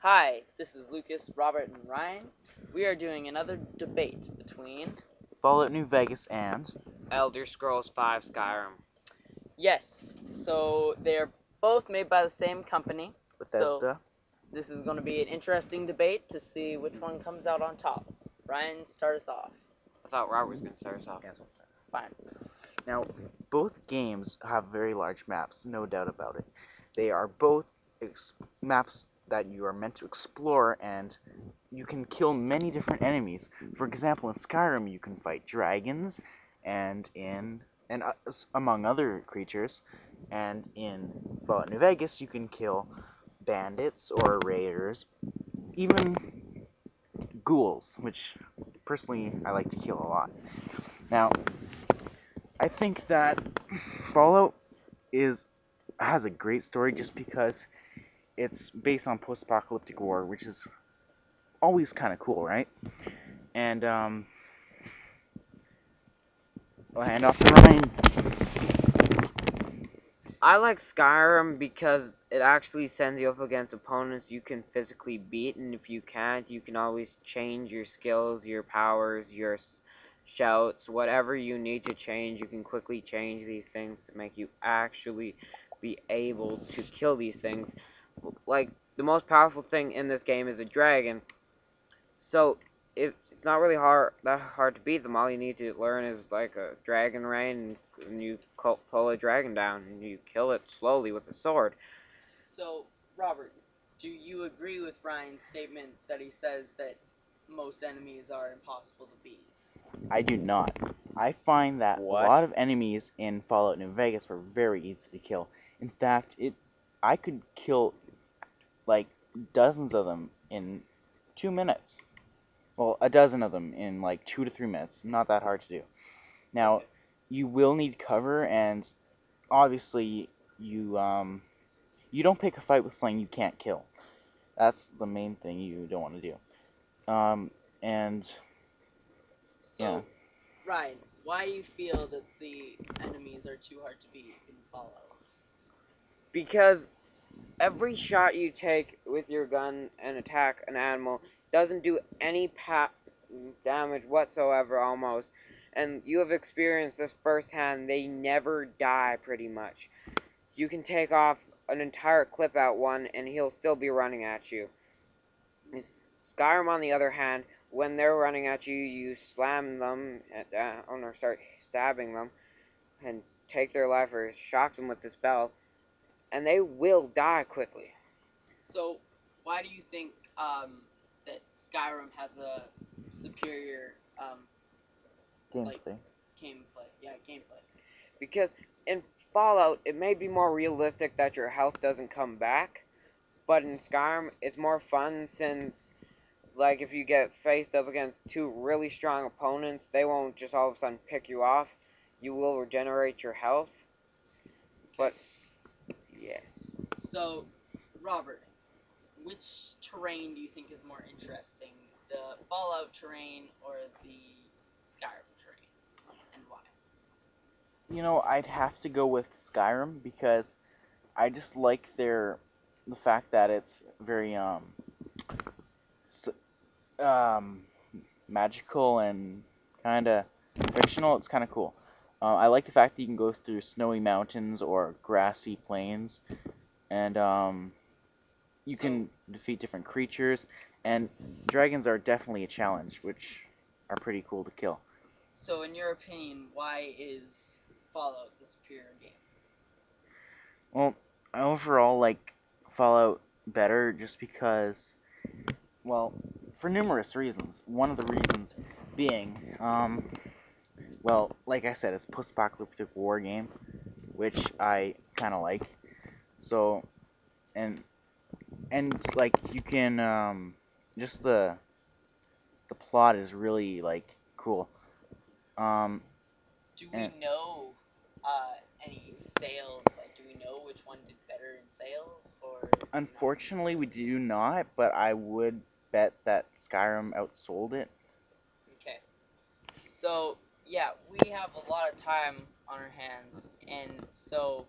Hi, this is Lucas, Robert, and Ryan. We are doing another debate between. Fallout New Vegas and Elder Scrolls V Skyrim. Yes, so they're both made by the same company. So Bethesda. this is going to be an interesting debate to see which one comes out on top. Ryan, start us off. I thought Robert was going to start us off. Yes, I'll start. Fine. Now, both games have very large maps, no doubt about it. They are both maps that you are meant to explore, and you can kill many different enemies. For example, in Skyrim, you can fight dragons, and among other creatures. And in Fallout New Vegas, you can kill bandits or raiders, even ghouls, which personally I like to kill a lot. Now, I think that Fallout has a great story just because it's based on post-apocalyptic war, which is always kind of cool, right? And I'll hand off to Ryan. I like Skyrim because it actually sends you up against opponents you can physically beat, and if you can't, you can always change your skills, your powers, your shouts, whatever you need to change. You can quickly change these things to make you actually be able to kill these things. Like, the most powerful thing in this game is a dragon, so it's not really that hard to beat them. All you need to learn is like a dragon rain, and you pull a dragon down, and you kill it slowly with a sword. So, Robert, do you agree with Ryan's statement that he says that most enemies are impossible to beat? I do not. I find that What? a lot of enemies in Fallout New Vegas were very easy to kill. In fact, I could kill like dozens of them in 2 minutes. Well, a dozen of them in like 2 to 3 minutes. Not that hard to do. Now, you will need cover, and obviously you don't pick a fight with something you can't kill. That's the main thing you don't want to do. And So, yeah, Ryan, why do you feel that the enemies are too hard to beat in Fallout? Because every shot you take with your gun and attack an animal doesn't do any damage whatsoever, almost. And you have experienced this firsthand. They never die, pretty much. You can take off an entire clip at one, and he'll still be running at you. Skyrim, on the other hand, when they're running at you, you slam them or start stabbing them, and take their life or shock them with the spell, and they will die quickly. So, why do you think that Skyrim has a superior like gameplay. gameplay? Yeah, gameplay. Because in Fallout, it may be more realistic that your health doesn't come back, but in Skyrim, it's more fun since, like, if you get faced up against two really strong opponents, they won't just all of a sudden pick you off. You will regenerate your health. But, yeah. So, Robert, which terrain do you think is more interesting, the Fallout terrain or the Skyrim terrain, and why? I'd have to go with Skyrim because I just like the fact that it's very um magical and kind of fictional. It's kind of cool. I like the fact that you can go through snowy mountains or grassy plains, and you can defeat different creatures, and dragons are definitely a challenge, which are pretty cool to kill. So, in your opinion, why is Fallout the superior game? Well, I overall like Fallout better just because, well, for numerous reasons. One of the reasons being, well, like I said, it's a post-apocalyptic war game, which I kind of like. So, and like you can, just the plot is really like cool. Um, Do we and know any sales? Like, do we know which one did better in sales, or unfortunately, we do not, but I would bet that Skyrim outsold it. okay. So, yeah, we have a lot of time on our hands, and so,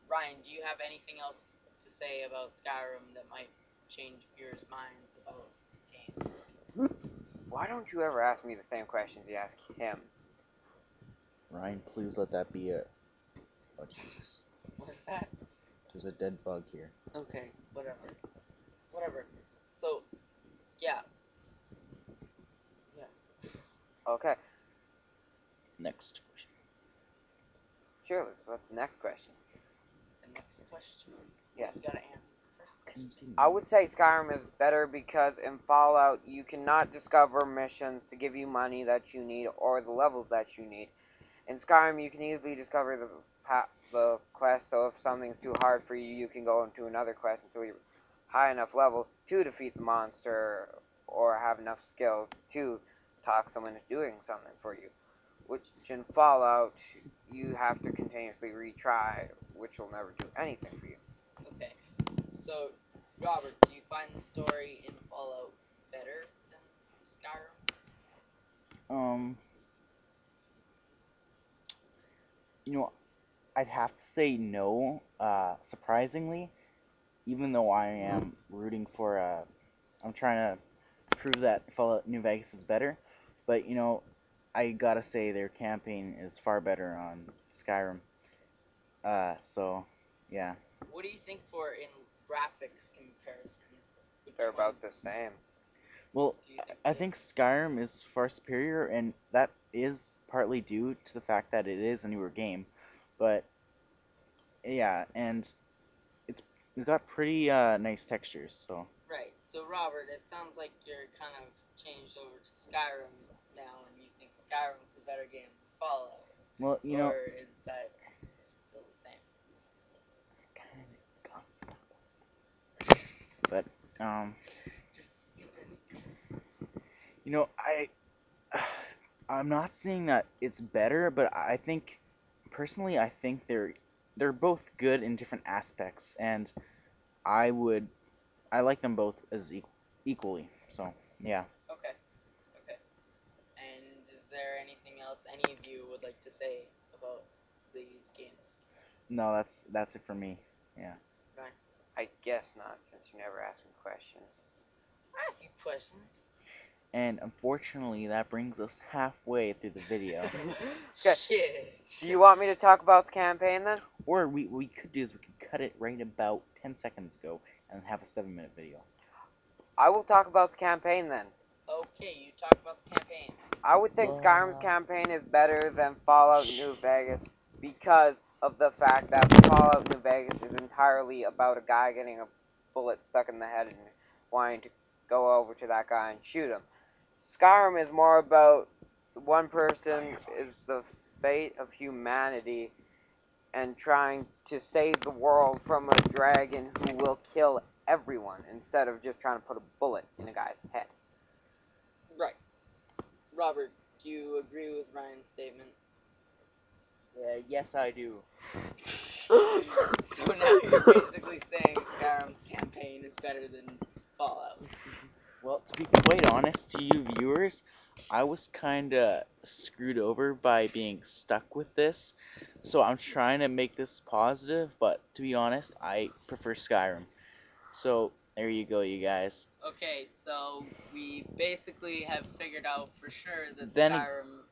Ryan, do you have anything else to say about Skyrim that might change viewers' minds about games. Why don't you ever ask me the same questions you ask him? Ryan, please let that be a. Oh Jesus! What's that? There's a dead bug here. Okay, whatever. So, yeah. Okay, Next question. sure. So what's the next question? The next question. Yes. You gotta answer the first question. I would say Skyrim is better because in Fallout you cannot discover missions to give you money that you need or the levels that you need. In Skyrim you can easily discover the quest, so if something's too hard for you, you can go into another quest until you're high enough level to defeat the monster or have enough skills to talk someone is doing something for you. Which in Fallout you have to continuously retry, which will never do anything for you. Okay. So, Robert, do you find the story in Fallout better than Skyrim's? You know, I'd have to say no. Surprisingly, even though I am rooting for I'm trying to prove that Fallout New Vegas is better, but I gotta say their campaign is far better on Skyrim. So yeah. What do you think for in graphics comparison? Which They're one about the same. Well, do you think I it think is? Skyrim is far superior, and that is partly due to the fact that it is a newer game. But yeah, and it's got pretty nice textures. So Right. So, Robert, it sounds like you're kind of changed over to Skyrim now, and you think Skyrim's the better game than Fallout, well, or is that still the same? but Just continue. I I'm not saying that it's better, but I think personally I think they're both good in different aspects, and I would I like them both as equally. So yeah. Okay. Okay. And is there anything else any of you would like to say about these games? No, that's it for me. Yeah. Ryan, I guess not, since you never asked me questions. ask you questions. And unfortunately, that brings us halfway through the video. Okay. Shit. Do you want me to talk about the campaign then? Or we could do is we could cut it right about 10 seconds ago and have a 7-minute video. I will talk about the campaign then. Okay, you talk about the campaign. I would think Skyrim's campaign is better than Fallout New Vegas because of the fact that Fallout New Vegas is entirely about a guy getting a bullet stuck in the head and wanting to go over to that guy and shoot him. Skyrim is more about one person is the fate of humanity and trying to save the world from a dragon who will kill everyone instead of just trying to put a bullet in a guy's head. Right. Robert, do you agree with Ryan's statement? Yes, I do. So now you're basically saying Skyrim's campaign is better than Fallout. Well, to be quite honest to you viewers, I was kinda screwed over by being stuck with this. So I'm trying to make this positive, but to be honest, I prefer Skyrim. So there you go, you guys. Okay, so we basically have figured out for sure that Then- Skyrim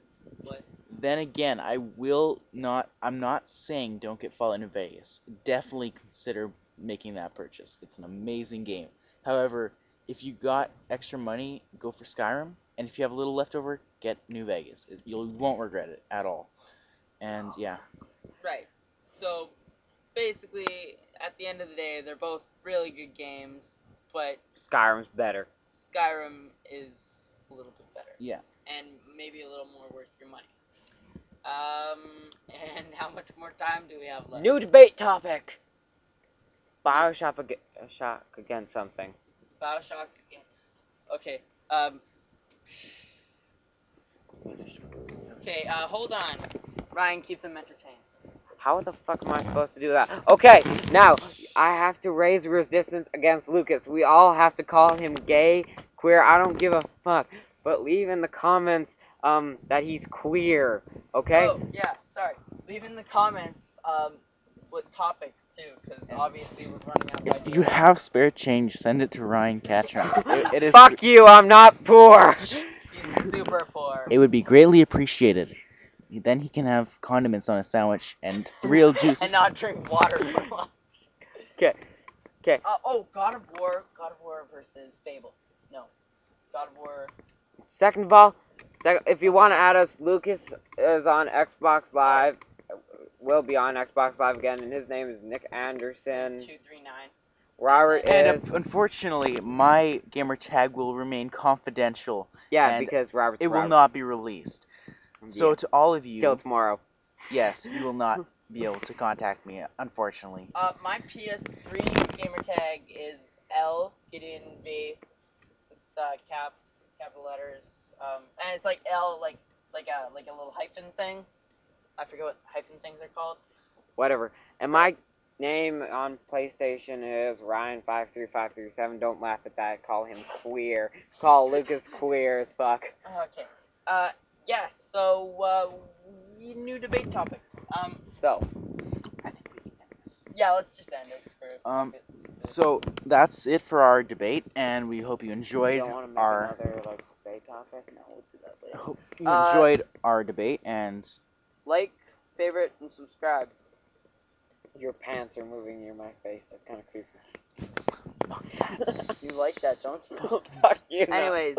is what? Then again, I'm not saying don't get Fallout New Vegas. Definitely consider making that purchase. It's an amazing game. However, if you got extra money, go for Skyrim, and if you have a little left over, get New Vegas. You won't regret it at all. And yeah. Right. So basically, at the end of the day, they're both really good games, but Skyrim's better. Skyrim is a little bit better. Yeah. And maybe a little more worth your money. And how much more time do we have left? New debate topic. Bioshock against something. Bioshock again. Okay. Okay. Hold on. Ryan, keep them entertained. How the fuck am I supposed to do that? Okay, now I have to raise resistance against Lucas. We all have to call him gay, queer. I don't give a fuck. But leave in the comments that he's queer. Okay? Oh yeah. Sorry. Leave in the comments with topics too, because obviously we're running out of If ideas. you have spare change, send it to Ryan Catron. It is. Fuck you, I'm not poor. He's super poor. It would be greatly appreciated. Then he can have condiments on a sandwich and real juice. And not drink water for long. Okay. God of War versus Fable. No, God of War. Second of all, if you want to add us, Lucas is on Xbox Live. Will be on Xbox Live again, and his name is Nick Anderson. 239. Robert And is. unfortunately, my gamer tag will remain confidential. Yeah, and because Robert's. it will not be released. So Yeah. to all of you, Till tomorrow. yes, you will not be able to contact me, unfortunately. My PS3 gamer tag is L Gideon V with capital letters. And it's like L like a little hyphen thing. I forget what hyphen things are called. Whatever. And my name on PlayStation is Ryan53537. Don't laugh at that. Call him queer. Call Lucas queer as fuck. Okay. Yes. So new debate topic. So. I think we can end this. Yeah, let's just end it. So that's it for our debate, and we hope you enjoyed You don't want to make our. another debate topic? No, we'll do that later. I hope you enjoyed our debate, and Like, favorite, and subscribe. Your pants are moving near my face. That's kind of creepy. You like that, don't you? Fuck you. No. Anyways,